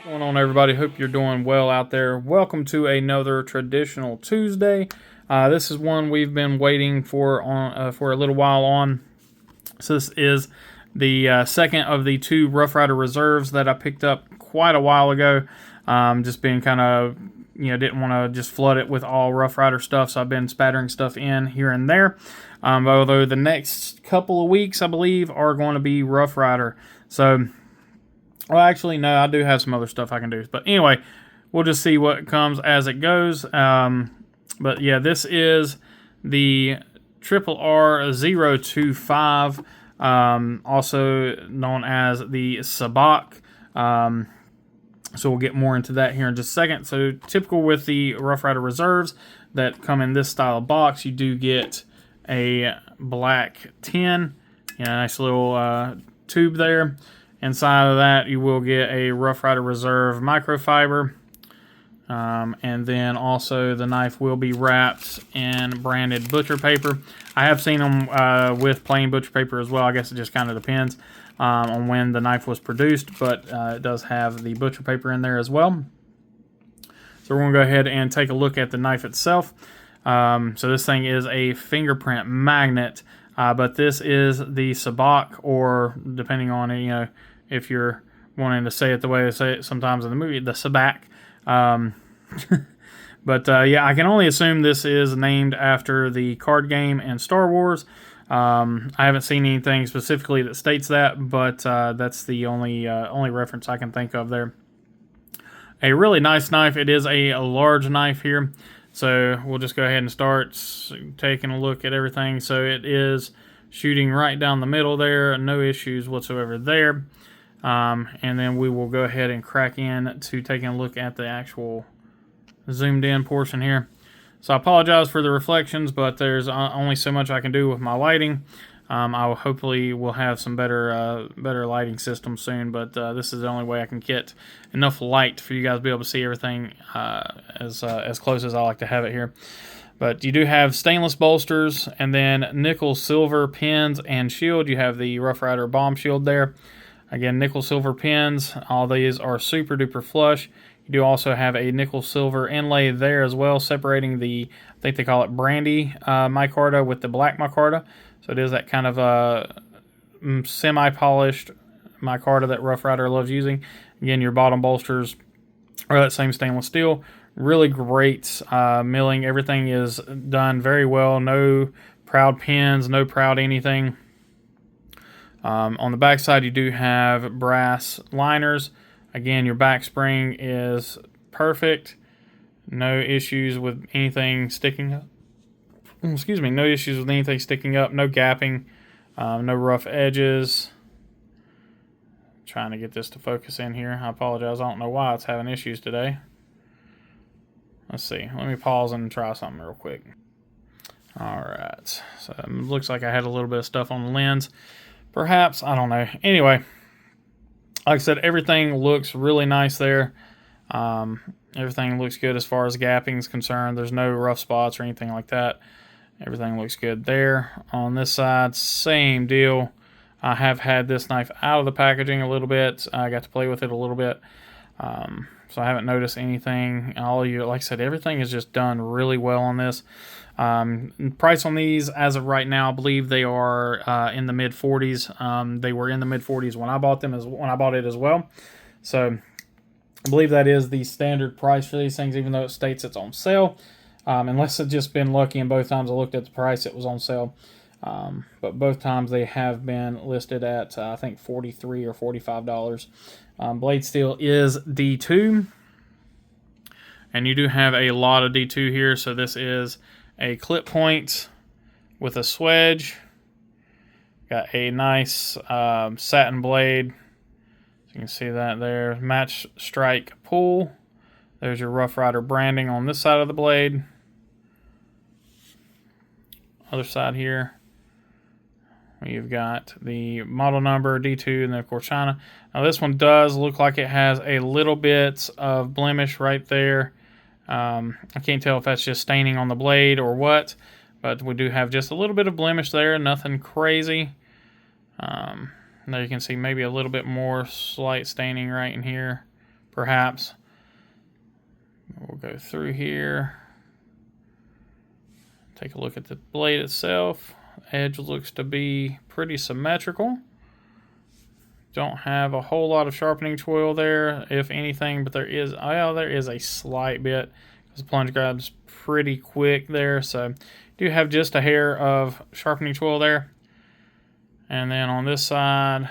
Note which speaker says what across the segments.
Speaker 1: What's going on, everybody? Hope you're doing well out there. Welcome to another traditional Tuesday. This is one we've been waiting for a little while on. So this is the second of the two Rough Rider reserves that I picked up quite a while ago. Just being kind of, didn't want to just flood it with all Rough Rider stuff, so I've been spattering stuff in here and there. Although the next couple of weeks, I believe, are going to be Rough Rider. So, well, actually, no, I do have some other stuff I can do. But anyway, we'll just see what comes as it goes. But yeah, this is the RRR025, also known as the Sabacc. So we'll get more into that here in just a second. So typical with the Rough Rider reserves that come in this style of box, you do get a black tin, nice little tube there. Inside of that, you will get a Rough Rider Reserve microfiber. And then also the knife will be wrapped in branded butcher paper. I have seen them with plain butcher paper as well. I guess it just kind of depends on when the knife was produced, but it does have the butcher paper in there as well. So we're going to go ahead and take a look at the knife itself. So this thing is a fingerprint magnet, but this is the Sabacc, or depending on if you're wanting to say it the way they say it sometimes in the movie, the Sabacc. But yeah, I can only assume this is named after the card game and Star Wars. I haven't seen anything specifically that states that, but that's the only reference I can think of there. A really nice knife. It is a large knife here, so we'll just go ahead and start taking a look at everything. So it is shooting right down the middle there, no issues whatsoever there. And then we will go ahead and crack in to taking a look at the actual zoomed in portion here. So I apologize for the reflections, but there's only so much I can do with my lighting. I hopefully will have some better lighting systems soon, but this is the only way I can get enough light for you guys to be able to see everything as close as I like to have it here. But you do have stainless bolsters, and then nickel silver pins and shield. You have the Rough Rider bomb shield there. Again, nickel silver pins. All these are super duper flush. You do also have a nickel silver inlay there as well, separating the, I think they call it brandy micarta with the black micarta. So it is that kind of semi-polished micarta that Rough Rider loves using. Again, your bottom bolsters are that same stainless steel. Really great milling. Everything is done very well. No proud pins, no proud anything. On the back side, you do have brass liners. Again, your back spring is perfect. No issues with anything sticking up. Excuse me, no issues with anything sticking up. No gapping. No rough edges. Trying to get this to focus in here. I apologize. I don't know why it's having issues today. Let's see. Let me pause and try something real quick. Alright. So it looks like I had a little bit of stuff on the lens. Perhaps, I don't know. Anyway, like I said, everything looks really nice there. Everything looks good as far as gapping is concerned. There's no rough spots or anything like that. Everything looks good there. On this side, same deal. I have had this knife out of the packaging a little bit. I got to play with it a little bit. So I haven't noticed anything. Like I said, everything is just done really well on this. Price on these as of right now, I believe they are in the mid 40s. They were in the mid 40s when I bought them, when I bought it as well. So I believe that is the standard price for these things, even though it states it's on sale. Unless it's just been lucky, and both times I looked at the price, it was on sale. But both times they have been listed at I think $43 or $45. Blade steel is D2, and you do have a lot of D2 here. So this is a clip point with a swedge. Got a nice satin blade. So you can see that there. Match strike pull. There's your Rough Rider branding on this side of the blade. Other side here, you've got the model number, D2, and then of course China. Now this one does look like it has a little bit of blemish right there. I can't tell if that's just staining on the blade or what, but we do have just a little bit of blemish there, nothing crazy. There you can see maybe a little bit more slight staining right in here. perhaps. We'll go through here. Take a look at the blade itself. Edge looks to be pretty symmetrical. Don't have a whole lot of sharpening choil there, if anything, but there is a slight bit because the plunge grab's pretty quick there. So do have just a hair of sharpening choil there. And then on this side,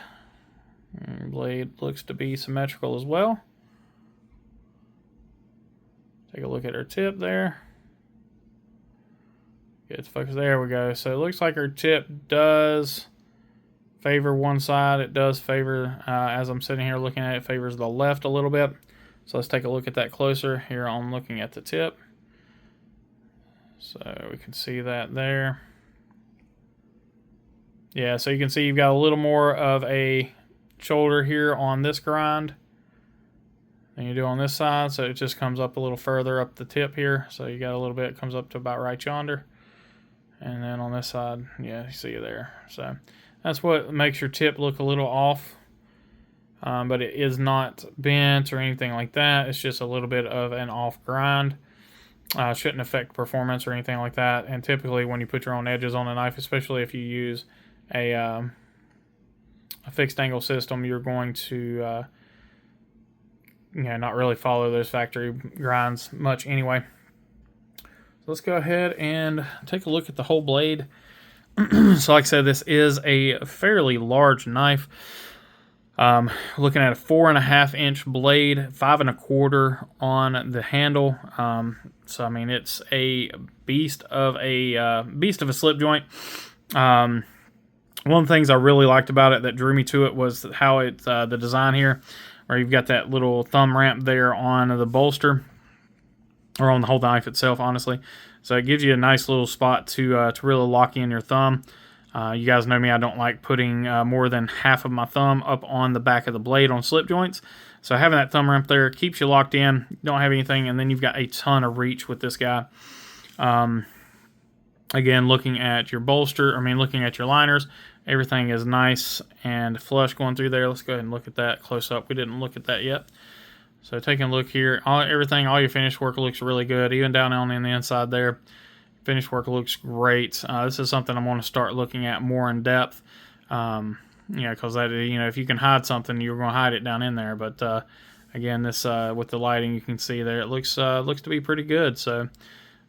Speaker 1: blade looks to be symmetrical as well. Take a look at her tip there. Get the focus. There we go. So it looks like her tip does favor one side. It does favor, as I'm sitting here looking at it, favors the left a little bit. So let's take a look at that closer. Here I'm looking at the tip. So we can see that there. Yeah, so you can see you've got a little more of a shoulder here on this grind than you do on this side. So it just comes up a little further up the tip here. So you got a little bit, it comes up to about right yonder. And then on this side, yeah, you see it there. So that's what makes your tip look a little off. But it is not bent or anything like that. It's just a little bit of an off grind. Shouldn't affect performance or anything like that. And typically when you put your own edges on a knife, especially if you use a fixed angle system, you're going to not really follow those factory grinds much anyway. So let's go ahead and take a look at the whole blade. So like I said, this is a fairly large knife. Looking at a 4.5 inch blade, 5 1/4 on the handle. So I mean, it's a beast of a slip joint. One of the things I really liked about it that drew me to it was how it's the design here, where you've got that little thumb ramp there on the bolster, or on the whole knife itself, honestly. So it gives you a nice little spot to really lock in your thumb. You guys know me, I don't like putting more than half of my thumb up on the back of the blade on slip joints. So having that thumb ramp there keeps you locked in. You don't have anything, and then you've got a ton of reach with this guy. Again, looking at your bolster, looking at your liners, everything is nice and flush going through there. Let's go ahead and look at that close up. We didn't look at that yet. So taking a look here, all your finish work looks really good, even down on the inside there. Finish work looks great. This is something I'm going to start looking at more in depth. Because if you can hide something, you're going to hide it down in there. But again, this with the lighting, you can see there it looks to be pretty good. So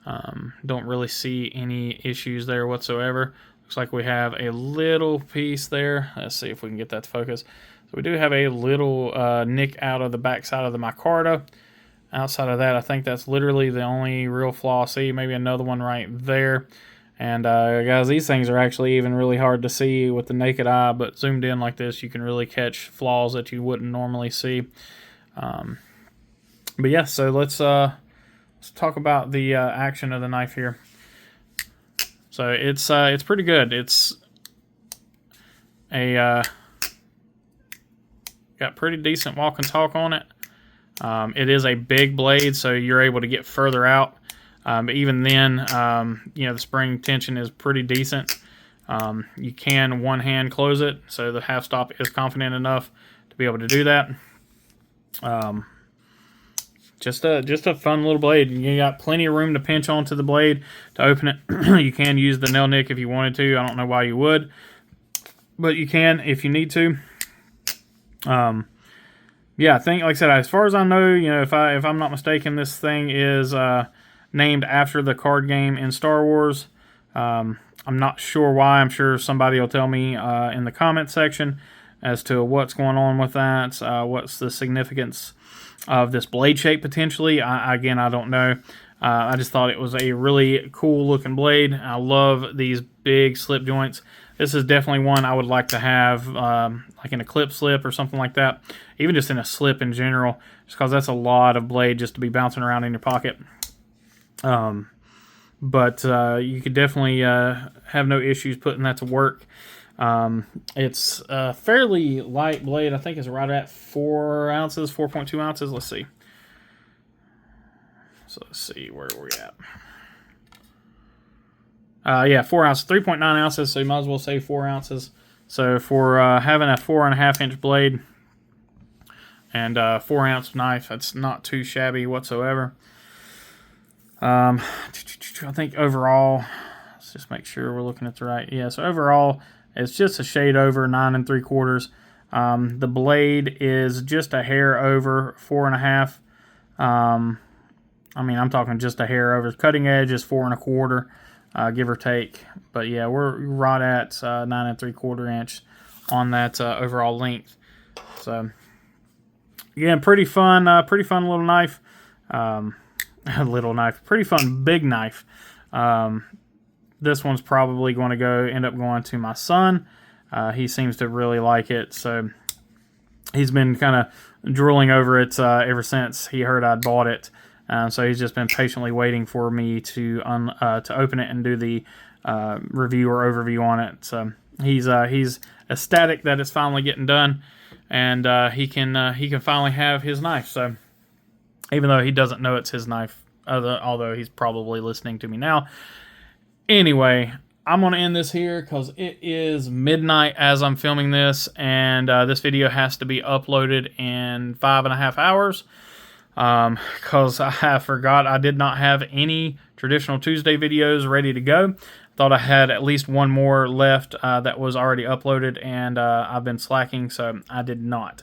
Speaker 1: don't really see any issues there whatsoever. Looks like we have a little piece there. Let's see if we can get that to focus. So we do have a little nick out of the back side of the micarta. Outside of that, I think that's literally the only real flaw I see. Maybe another one right there. And guys, these things are actually even really hard to see with the naked eye, but zoomed in like this, you can really catch flaws that you wouldn't normally see. But yeah, so let's talk about the action of the knife here. So it's pretty good. It's got pretty decent walk and talk on it. It is a big blade, so you're able to get further out. But even then, the spring tension is pretty decent. You can one hand close it, so the half stop is confident enough to be able to do that. Just a fun little blade. You got plenty of room to pinch onto the blade to open it. You can use the nail nick if you wanted to. I don't know why you would, but you can if you need to. Yeah, I think, like I said, as far as I know, if I'm not mistaken, this thing is named after the card game in Star Wars. I'm not sure why. I'm sure somebody will tell me in the comment section as to what's going on with that. What's the significance of this blade shape potentially? I don't know. I just thought it was a really cool looking blade. I love these big slip joints. This is definitely one I would like to have like in a clip slip or something like that. Even just in a slip in general, just because that's a lot of blade just to be bouncing around in your pocket. But you could definitely have no issues putting that to work. It's a fairly light blade. I think it's right at 4 ounces, 4.2 ounces. Let's see. So let's see where we're at. Yeah, 4 ounces, 3.9 ounces. So you might as well say 4 ounces. So for having a 4.5 inch blade, and 4-ounce knife. That's not too shabby whatsoever. I think overall, let's just make sure we're looking at the right. Yeah, so overall, it's just a shade over 9 3/4. The blade is just a hair over 4.5. I mean, I'm talking just a hair over. Cutting edge is 4 1/4, give or take. But yeah, we're right at 9 3/4 inch on that overall length. So again, pretty fun little knife. Little knife, pretty fun big knife. This one's probably going to end up going to my son. He seems to really like it, so he's been kind of drooling over it ever since he heard I'd bought it. So he's just been patiently waiting for me to open it and do the review or overview on it. So he's ecstatic that it's finally getting done, and he can finally have his knife. So even though he doesn't know it's his knife, although he's probably listening to me now. Anyway, I'm going to end this here because it is midnight as I'm filming this, and this video has to be uploaded in 5.5 hours because I forgot I did not have any traditional Tuesday videos ready to go. Thought I had at least one more left that was already uploaded, and I've been slacking, so I did not.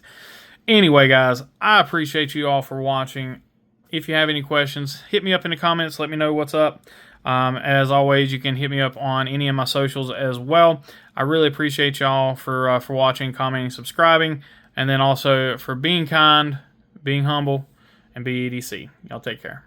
Speaker 1: Anyway, guys, I appreciate you all for watching. If you have any questions, hit me up in the comments. Let me know what's up. As always, you can hit me up on any of my socials as well. I really appreciate y'all for watching, commenting, subscribing, and then also for being kind, being humble, and BE.EDC. Y'all take care.